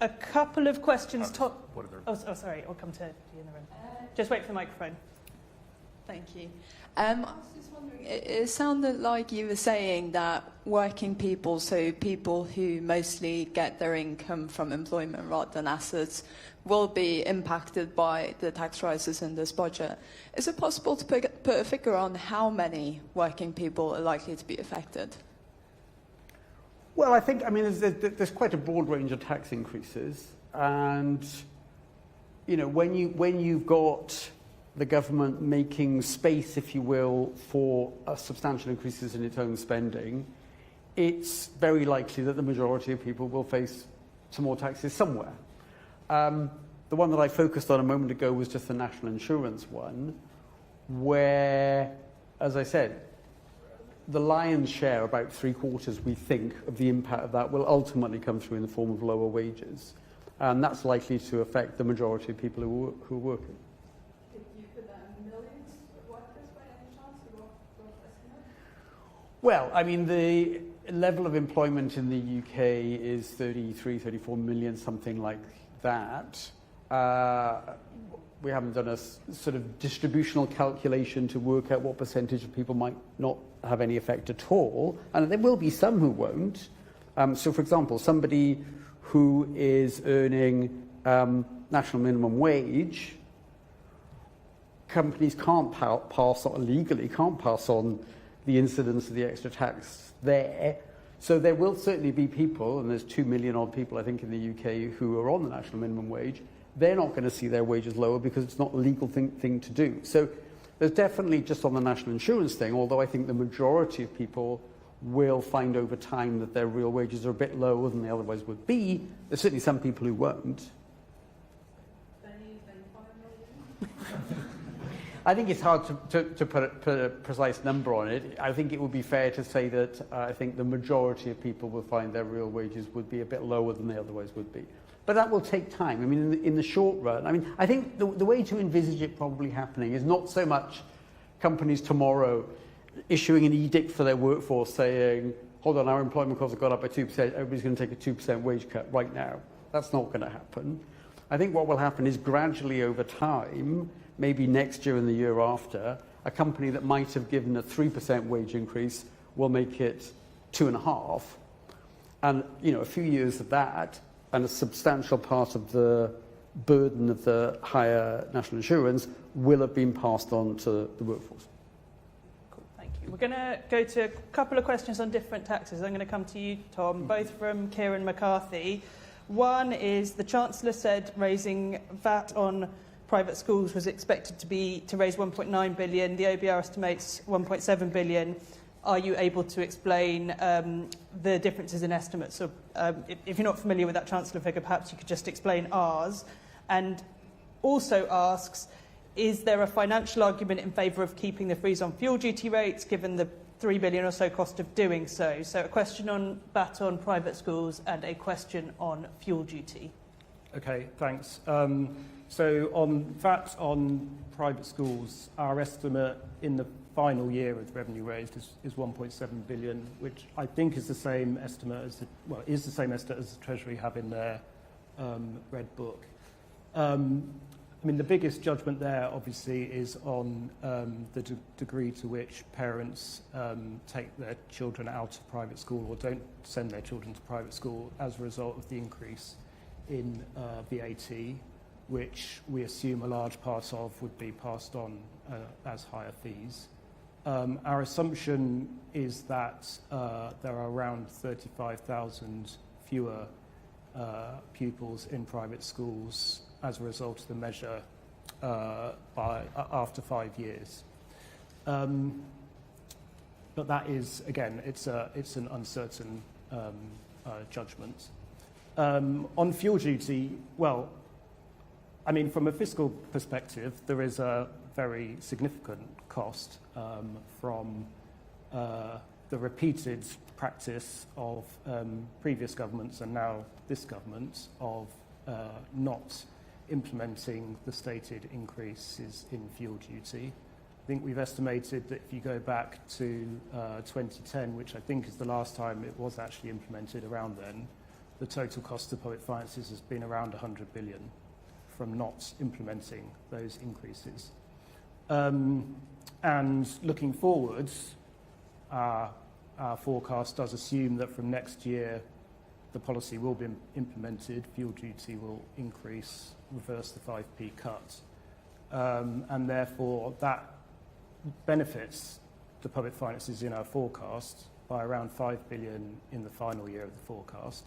A couple of questions. Sorry, I'll come to you in the room. Just wait for the microphone. Thank you. I was just wondering, it sounded like you were saying that working people, so people who mostly get their income from employment rather than assets, will be impacted by the tax rises in this budget. Is it possible to put a figure on how many working people are likely to be affected? Well, I think, there's quite a broad range of tax increases. And, when you've got the government making space, if you will, for substantial increases in its own spending, it's very likely that the majority of people will face some more taxes somewhere. The one that I focused on a moment ago was just the national insurance one, where, as I said, the lion's share, about 3/4, we think, of the impact of that will ultimately come through in the form of lower wages. And that's likely to affect the majority of people who are working. Did you put that in millions of workers by any chance? Well, the level of employment in the UK is 33, 34 million, something like that. We haven't done a sort of distributional calculation to work out what percentage of people might not have any effect at all. And there will be some who won't. So, for example, somebody who is earning national minimum wage, companies can't pass on, legally can't pass on the incidence of the extra tax there. So there will certainly be people, and there's 2 million odd people, I think, in the UK who are on the national minimum wage. They're not going to see their wages lower because it's not a legal thing to do. So there's definitely, just on the national insurance thing, although I think the majority of people will find over time that their real wages are a bit lower than they otherwise would be, there's certainly some people who won't. I think it's hard to put a precise number on it. I think it would be fair to say that I think the majority of people will find their real wages would be a bit lower than they otherwise would be. But that will take time. I mean, in the short run, I mean, I think the way to envisage it probably happening is not so much companies tomorrow issuing an edict for their workforce saying, hold on, our employment costs have gone up by 2%, everybody's going to take a 2% wage cut right now. That's not going to happen. I think what will happen is gradually over time, maybe next year and the year after, a company that might have given a 3% wage increase will make it 2.5%. And, you know, a few years of that, and a substantial part of the burden of the higher national insurance will have been passed on to the workforce. Cool, thank you. We're going to go to a couple of questions on different taxes. I'm going to come to you, Tom, both from Kieran McCarthy. One is the Chancellor said raising VAT on private schools was expected to raise 1.9 billion. The OBR estimates 1.7 billion. Are you able to explain the differences in estimates? So, if you're not familiar with that Chancellor figure, perhaps you could just explain ours. And also asks, is there a financial argument in favour of keeping the freeze on fuel duty rates, given the 3 billion or so cost of doing so? So a question on VAT on private schools and a question on fuel duty. Okay, thanks. So on VAT on private schools, our estimate in the final year of the revenue raised is 1.7 billion, which I think is the same estimate as the Treasury have in their Red Book. I mean, the biggest judgment there, obviously, is on the degree to which parents take their children out of private school or don't send their children to private school as a result of the increase in VAT, which we assume a large part of would be passed on as higher fees. Our assumption is that there are around 35,000 fewer pupils in private schools as a result of the measure after 5 years. But that is, again, it's an uncertain judgment. On fuel duty, well, I mean, from a fiscal perspective, there is a very significant cost from the repeated practice of previous governments and now this government of not implementing the stated increases in fuel duty. I think we've estimated that if you go back to 2010, which I think is the last time it was actually implemented around then, the total cost of public finances has been around 100 billion from not implementing those increases. And looking forwards, our forecast does assume that from next year the policy will be implemented, fuel duty will increase, reverse the 5p cut, and therefore that benefits the public finances in our forecast by around 5 billion in the final year of the forecast.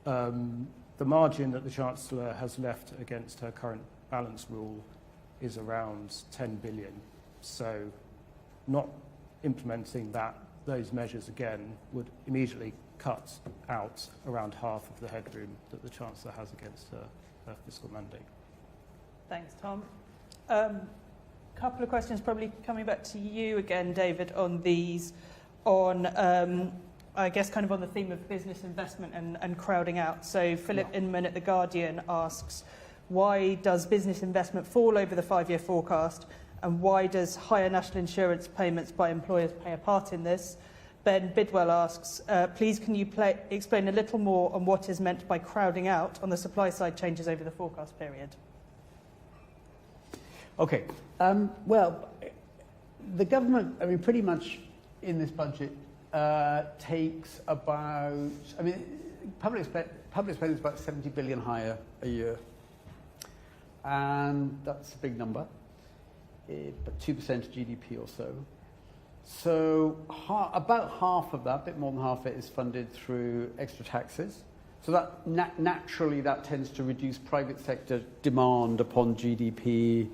The margin that the Chancellor has left against her current balance rule is around 10 billion. So not implementing those measures again would immediately cut out around half of the headroom that the Chancellor has against her fiscal mandate. Thanks, Tom. Couple of questions probably coming back to you again, David, on these, on I guess kind of on the theme of business investment and crowding out. So Philip Inman at The Guardian asks, why does business investment fall over the 5-year forecast, and why does higher national insurance payments by employers play a part in this? Ben Bidwell asks, please can you explain a little more on what is meant by crowding out on the supply side changes over the forecast period? Okay. Well, the government, I mean, pretty much in this budget takes about, I mean, public spending is about 70 billion higher a year. And that's a big number, but 2% of GDP or so. So about half of that, a bit more than half of it, is funded through extra taxes. So that naturally that tends to reduce private sector demand upon GDP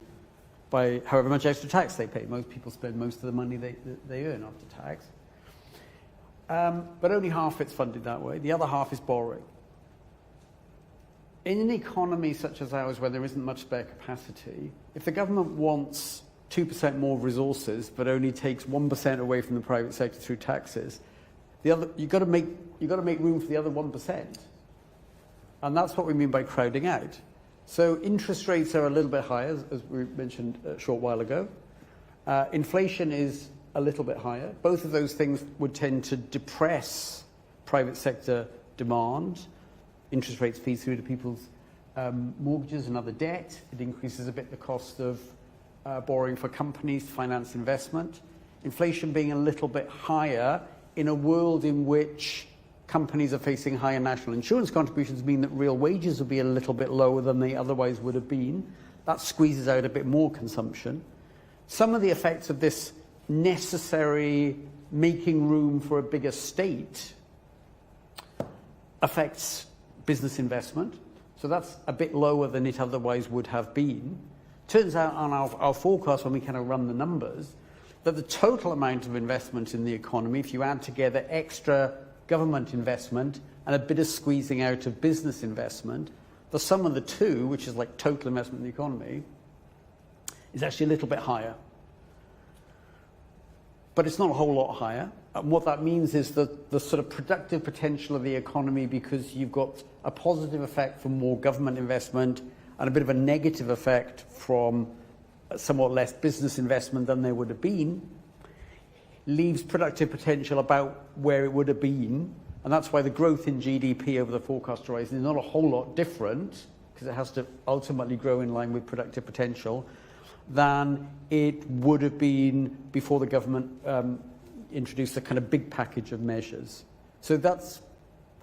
by however much extra tax they pay. Most people spend most of the money they earn after tax. But only half it's funded that way. The other half is borrowing. In an economy such as ours, where there isn't much spare capacity, if the government wants 2% more resources, but only takes 1% away from the private sector through taxes, you've got to make room for the other 1%. And that's what we mean by crowding out. So interest rates are a little bit higher, as we mentioned a short while ago. Inflation is a little bit higher. Both of those things would tend to depress private sector demand. Interest rates feed through to people's mortgages and other debt. It increases a bit the cost of borrowing for companies to finance investment. Inflation being a little bit higher in a world in which companies are facing higher national insurance contributions mean that real wages will be a little bit lower than they otherwise would have been. That squeezes out a bit more consumption. Some of the effects of this necessary making room for a bigger state affects business investment. So that's a bit lower than it otherwise would have been. Turns out on our forecast, when we kind of run the numbers, that the total amount of investment in the economy, if you add together extra government investment and a bit of squeezing out of business investment, the sum of the two, which is like total investment in the economy, is actually a little bit higher. But it's not a whole lot higher. And what that means is that the sort of productive potential of the economy, because you've got a positive effect from more government investment and a bit of a negative effect from somewhat less business investment than there would have been, leaves productive potential about where it would have been. And that's why the growth in GDP over the forecast horizon is not a whole lot different, because it has to ultimately grow in line with productive potential, than it would have been before the government introduced a kind of big package of measures. So that's,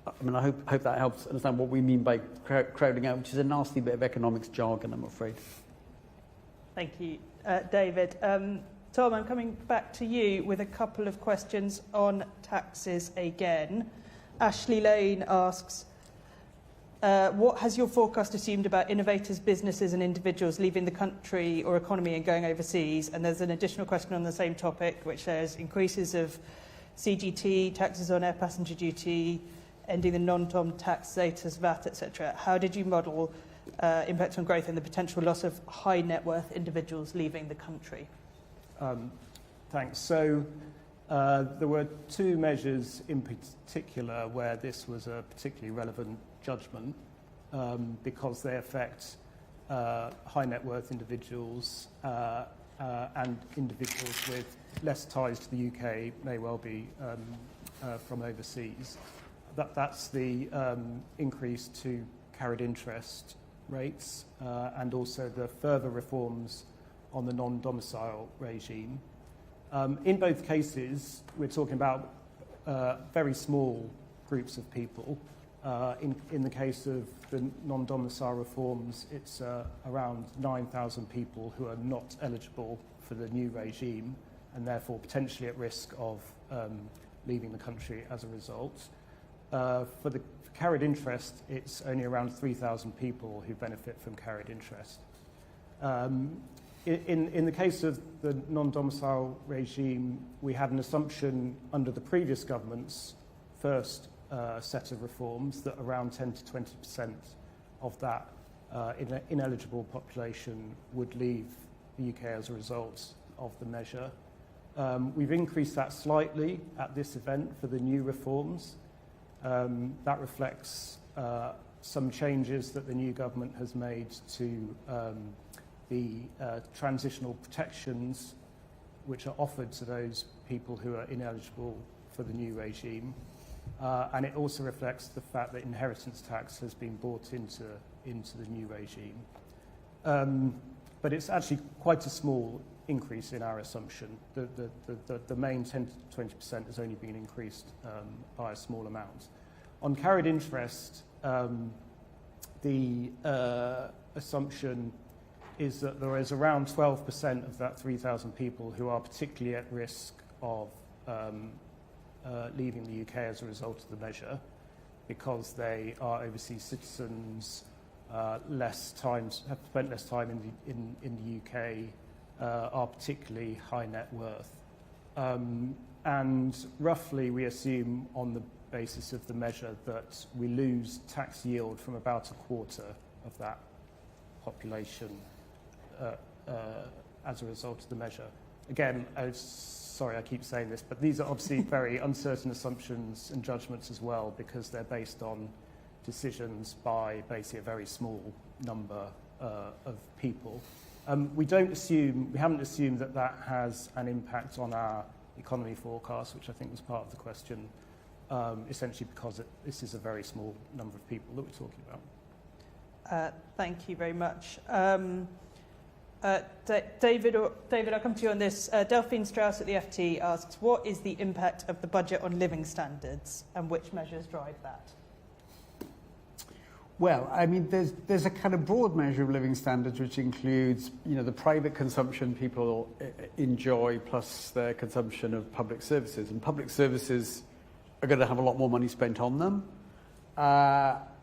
I hope that helps understand what we mean by crowding out, which is a nasty bit of economics jargon, I'm afraid. Thank you, David. Tom, I'm coming back to you with a couple of questions on taxes again. Ashley Lane asks, what has your forecast assumed about innovators, businesses and individuals leaving the country or economy and going overseas? And there's an additional question on the same topic, which says increases of CGT, taxes on air passenger duty, ending the non-TOM tax status, VAT, etc. How did you model impact on growth and the potential loss of high net worth individuals leaving the country? Thanks. So there were two measures in particular where this was a particularly relevant judgment because they affect high net worth individuals and individuals with less ties to the UK, may well be from overseas. That's the increase to carried interest rates and also the further reforms on the non-domicile regime. In both cases, we're talking about very small groups of people. In the case of the non-domicile reforms, it's around 9,000 people who are not eligible for the new regime and therefore potentially at risk of leaving the country as a result. For the carried interest, it's only around 3,000 people who benefit from carried interest. In the case of the non-domicile regime, we had an assumption under the previous government's first set of reforms that around 10 to 20% of that ineligible population would leave the UK as a result of the measure. We've increased that slightly at this event for the new reforms. That reflects some changes that the new government has made to the transitional protections which are offered to those people who are ineligible for the new regime. And it also reflects the fact that inheritance tax has been brought into the new regime. But it's actually quite a small increase in our assumption. The main 10 to 20% has only been increased by a small amount. On carried interest, the assumption is that there is around 12% of that 3,000 people who are particularly at risk of leaving the UK as a result of the measure, because they are overseas citizens, have spent less time in the UK, are particularly high net worth. And roughly we assume on the basis of the measure that we lose tax yield from about a quarter of that population as a result of the measure. Again, sorry I keep saying this, but these are obviously very uncertain assumptions and judgments as well, because they're based on decisions by basically a very small number of people. We haven't assumed that that has an impact on our economy forecast, which I think was part of the question, essentially because this is a very small number of people that we're talking about. Thank you very much. David, I'll come to you on this. Delphine Strauss at the FT asks, what is the impact of the budget on living standards and which measures drive that? Well, I mean, there's a kind of broad measure of living standards which includes, the private consumption people enjoy plus their consumption of public services. And public services are going to have a lot more money spent on them.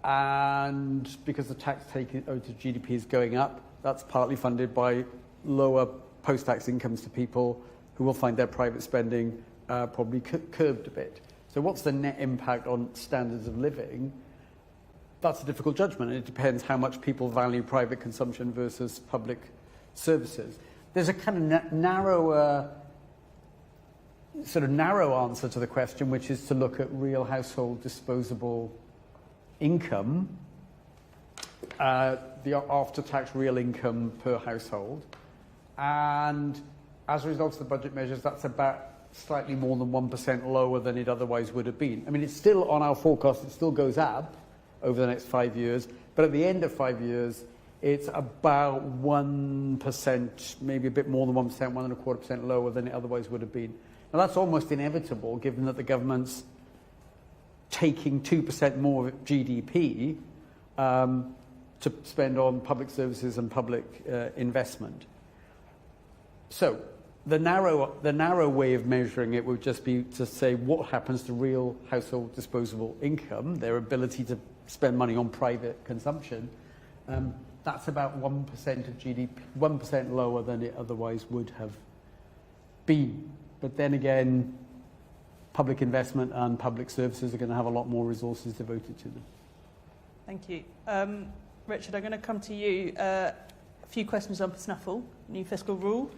And because the tax taken out of GDP is going up, that's partly funded by lower post-tax incomes to people who will find their private spending probably curbed a bit. So what's the net impact on standards of living? That's a difficult judgment. It depends how much people value private consumption versus public services. There's a kind of narrow answer to the question, which is to look at real household disposable income, the after-tax real income per household. And as a result of the budget measures, that's about slightly more than 1% lower than it otherwise would have been. I mean, it's still on our forecast, it still goes up over the next 5 years, but at the end of 5 years, it's about 1%, maybe a bit more than 1%, 1.25% lower than it otherwise would have been. Now, that's almost inevitable, given that the government's taking 2% more of GDP to spend on public services and public investment. So the narrow way of measuring it would just be to say what happens to real household disposable income, their ability to spend money on private consumption. That's about 1% of GDP, 1% lower than it otherwise would have been. But then again, public investment and public services are going to have a lot more resources devoted to them. Thank you. Richard, I'm going to come to you. A few questions on PSNUFL, new fiscal rule.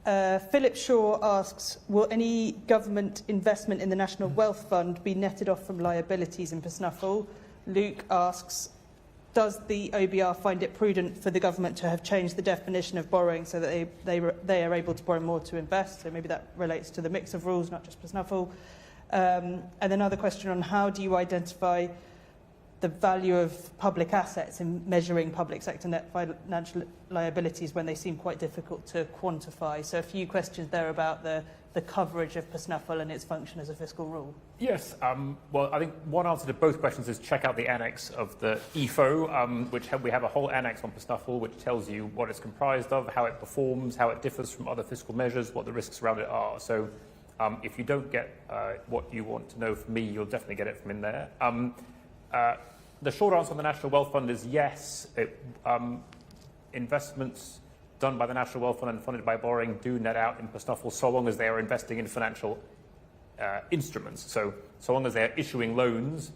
Philip Shaw asks, will any government investment in the National Wealth Fund be netted off from liabilities in PSNUFL? Luke asks, does the OBR find it prudent for the government to have changed the definition of borrowing so that they are able to borrow more to invest? So maybe that relates to the mix of rules, not just PSNUFL. And another question on how do you identify the value of public assets in measuring public sector net financial liabilities when they seem quite difficult to quantify. So a few questions there about the coverage of PSNUFL and its function as a fiscal rule. Yes, well, I think one answer to both questions is check out the annex of the EFO, which we have a whole annex on PSNUFL, which tells you what it's comprised of, how it performs, how it differs from other fiscal measures, what the risks around it are. So if you don't get what you want to know from me, you'll definitely get it from in there. The short answer on the National Wealth Fund is yes. Investments done by the National Wealth Fund and funded by borrowing do net out in PSNUFL so long as they are investing in financial instruments. So long as they are issuing loans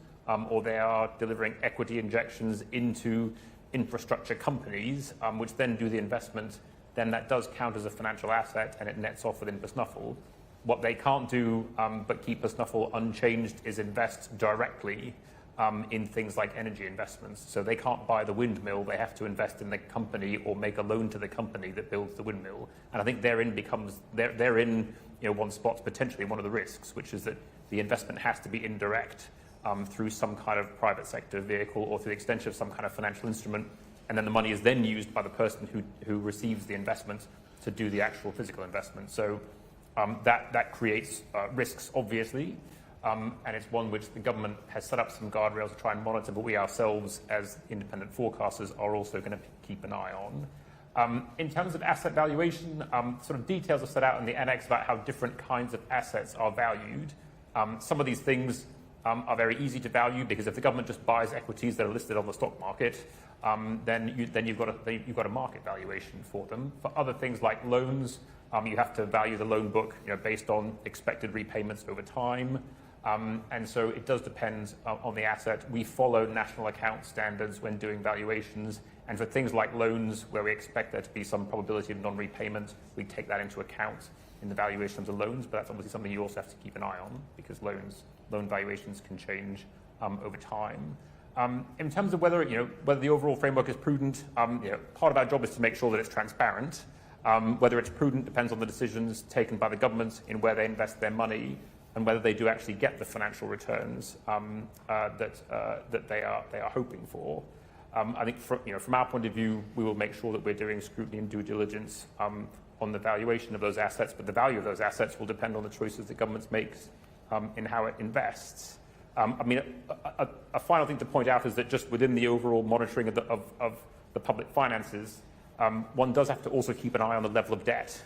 or they are delivering equity injections into infrastructure companies, which then do the investment, then that does count as a financial asset and it nets off within PSNUFL. What they can't do but keep PSNUFL unchanged is invest directly in things like energy investments. So they can't buy the windmill, they have to invest in the company or make a loan to the company that builds the windmill. And I think therein one spot's potentially one of the risks, which is that the investment has to be indirect through some kind of private sector vehicle or through the extension of some kind of financial instrument. And then the money is then used by the person who receives the investment to do the actual physical investment. So that creates risks, obviously. And it's one which the government has set up some guardrails to try and monitor, but we ourselves, as independent forecasters, are also going to keep an eye In terms of asset valuation, sort of details are set out in the annex about how different kinds of assets are valued. Some of these things are very easy to value because if the government just buys equities that are listed on the stock market, then you've got a market valuation for them. For other things like loans, you have to value the loan book, based on expected repayments over time. And so it does depend on the asset. We follow national account standards when doing valuations. And for things like loans, where we expect there to be some probability of non-repayment, we take that into account in the valuation of the loans. But that's obviously something you also have to keep an eye on because loan valuations can change over time. In terms of whether the overall framework is prudent, part of our job is to make sure that it's transparent. Whether it's prudent depends on the decisions taken by the government in where they invest their money and whether they do actually get the financial returns that they are hoping for. I think from our point of view, we will make sure that we're doing scrutiny and due diligence on the valuation of those assets, but the value of those assets will depend on the choices the government makes in how it invests. A final thing to point out is that just within the overall monitoring of the public finances, one does have to also keep an eye on the level of debt,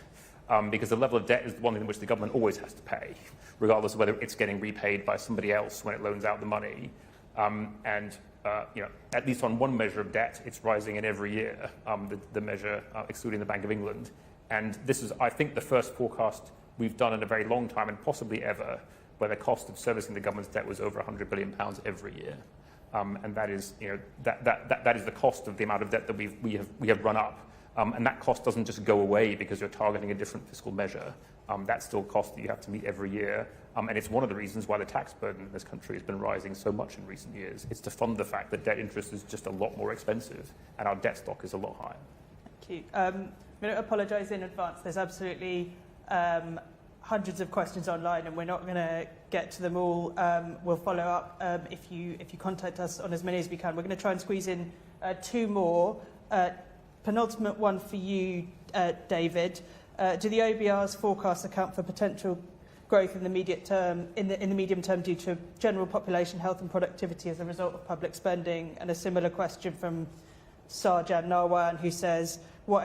because the level of debt is the one in which the government always has to pay, regardless of whether it's getting repaid by somebody else when it loans out the money. At least on one measure of debt, it's rising in every year, the measure excluding the Bank of England. And this is, I think, the first forecast we've done in a very long time, and possibly ever, where the cost of servicing the government's debt was over £100 billion every year. And that is, that is the cost of the amount of debt that we have run up. And that cost doesn't just go away because you're targeting a different fiscal measure. That's still a cost that you have to meet every year. And it's one of the reasons why the tax burden in this country has been rising so much in recent years. It's to fund the fact that debt interest is just a lot more expensive and our debt stock is a lot higher. Thank you. I'm going to apologise in advance. There's absolutely hundreds of questions online and we're not going to get to them all. We'll follow up if you contact us on as many as we can. We're going to try and squeeze in two more. Penultimate one for you, David. Do the OBR's forecasts account for potential growth in the medium term due to general population health and productivity as a result of public spending? And a similar question from Sarjan Narwan, who says, what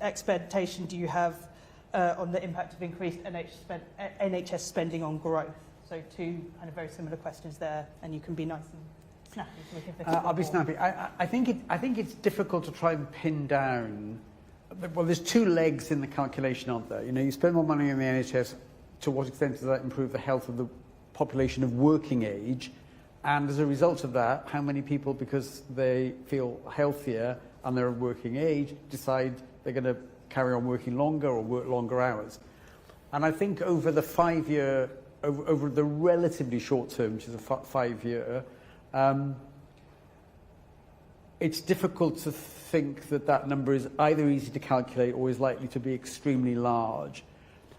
expectation do you have on the impact of increased NHS spending on growth? So two kind of very similar questions there, and you can be nice and snappy. So we can fit I'll be snappy. I think it's difficult to try and pin down. Well, there's two legs in the calculation, aren't there? You spend more money on the NHS. To what extent does that improve the health of the population of working age? And as a result of that, how many people, because they feel healthier and they're of working age, decide they're going to carry on working longer or work longer hours? And I think over the 5 year, over the relatively short term, which is a 5 year, it's difficult to think that number is either easy to calculate or is likely to be extremely large.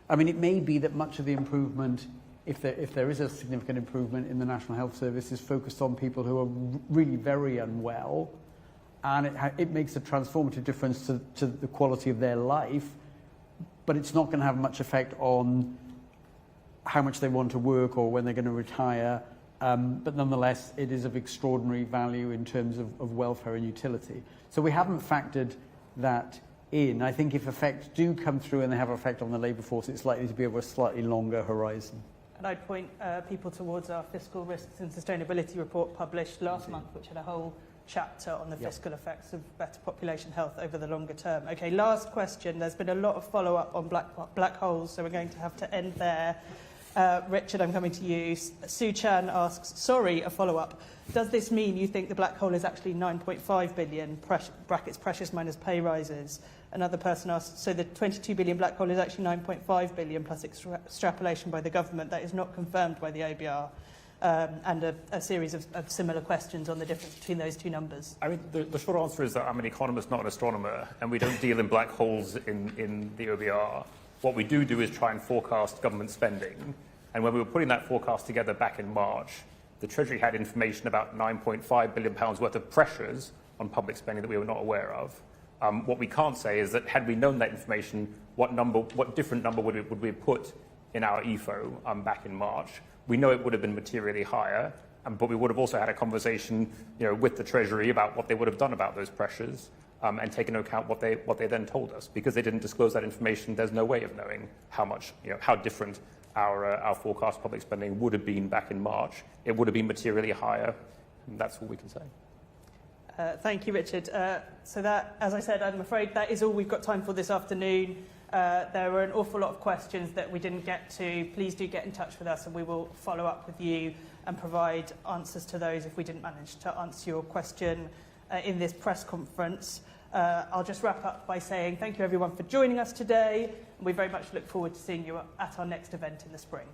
I mean, it may be that much of the improvement, if there is a significant improvement in the National Health Service, is focused on people who are really very unwell, and it makes a transformative difference to the quality of their life, but it's not going to have much effect on how much they want to work or when they're going to retire. But nonetheless, it is of extraordinary value in terms of welfare and utility. So we haven't factored that in. I think if effects do come through and they have effect on the labour force, it's likely to be over a slightly longer horizon. And I'd point people towards our fiscal risks and sustainability report published last month, which had a whole chapter on the fiscal effects of better population health over the longer term. Okay, last question. There's been a lot of follow-up on black holes, so we're going to have to end there. Richard, I'm coming to you. Sue Chan asks, a follow-up. Does this mean you think the black hole is actually 9.5 billion, brackets precious minus pay rises? Another person asks, so the 22 billion black hole is actually 9.5 billion plus extrapolation by the government. That is not confirmed by the OBR. And a series of similar questions on the difference between those two numbers. I mean, the short answer is that I'm an economist, not an astronomer, and we don't deal in black holes in the OBR. What we do is try and forecast government spending. And when we were putting that forecast together back in March, the Treasury had information about £9.5 billion worth of pressures on public spending that we were not aware of. What we can't say is that had we known that information, what different number would we have put in our EFO back in March? We know it would have been materially higher, but we would have also had a conversation with the Treasury about what they would have done about those pressures. and take into account what they then told us. Because they didn't disclose that information, there's no way of knowing how much, how different our forecast public spending would have been back in March. It would have been materially higher, and that's all we can say. Thank you, Richard. So that, as I said, I'm afraid that is all we've got time for this afternoon. There were an awful lot of questions that we didn't get to. Please do get in touch with us and we will follow up with you and provide answers to those if we didn't manage to answer your question in this press conference. I'll just wrap up by saying thank you everyone for joining us today. We very much look forward to seeing you at our next event in the spring.